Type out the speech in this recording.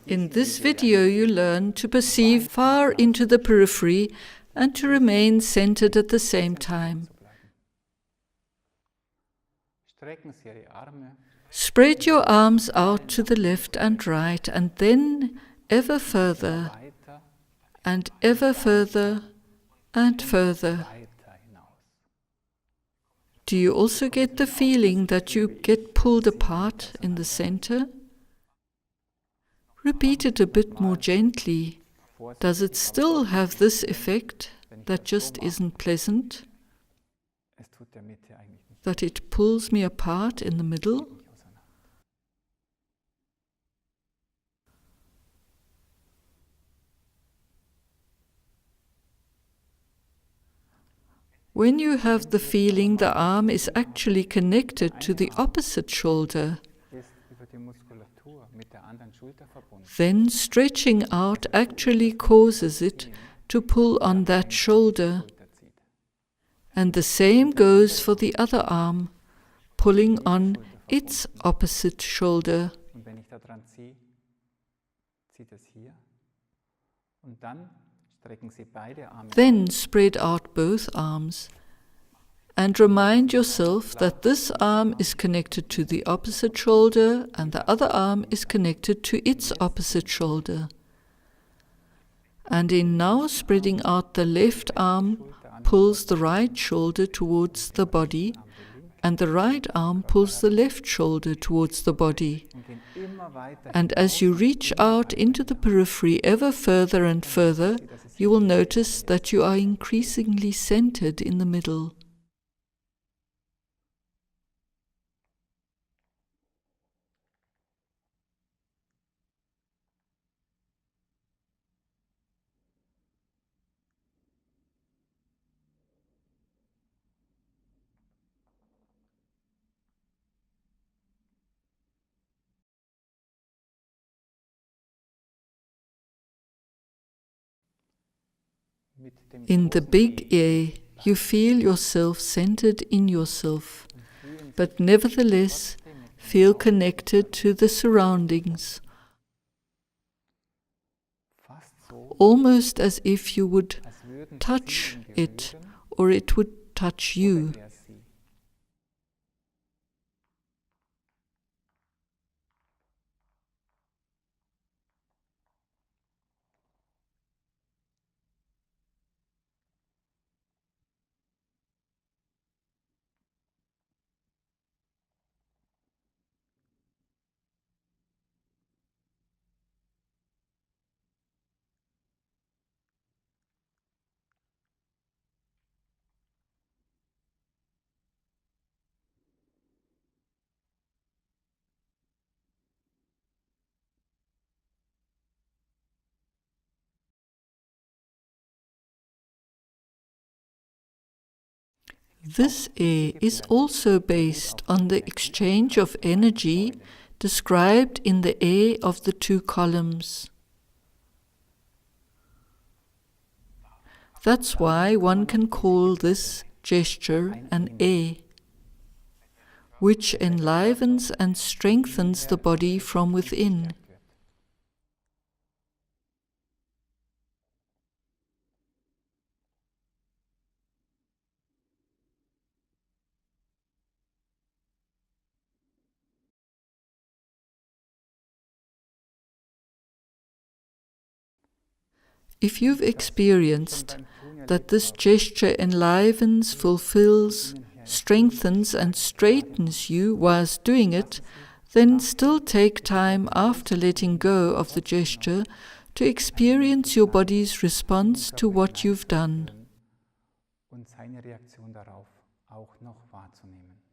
In this video you learn to perceive far into the periphery and to remain centered at the same time. Spread your arms out to the left and right, and then ever further, and ever further, and further. Do you also get the feeling that you get pulled apart in the center? Repeat it a bit more gently. Does it still have this effect that just isn't pleasant? That it pulls me apart in the middle? When you have the feeling the arm is actually connected to the opposite shoulder, then stretching out actually causes it to pull on that shoulder. And the same goes for the other arm, pulling on its opposite shoulder. Then spread out both arms and remind yourself that this arm is connected to the opposite shoulder and the other arm is connected to its opposite shoulder. And in now spreading out, the left arm pulls the right shoulder towards the body and the right arm pulls the left shoulder towards the body. And as you reach out into the periphery ever further and further, you will notice that you are increasingly centered in the middle. In the big A, you feel yourself centered in yourself, but nevertheless feel connected to the surroundings, almost as if you would touch it or it would touch you. This A is also based on the exchange of energy described in the A of the two columns. That's why one can call this gesture an A, which enlivens and strengthens the body from within. If you've experienced that this gesture enlivens, fulfills, strengthens and straightens you whilst doing it, then still take time after letting go of the gesture to experience your body's response to what you've done. Und seine Reaktion darauf auch noch wahrzunehmen.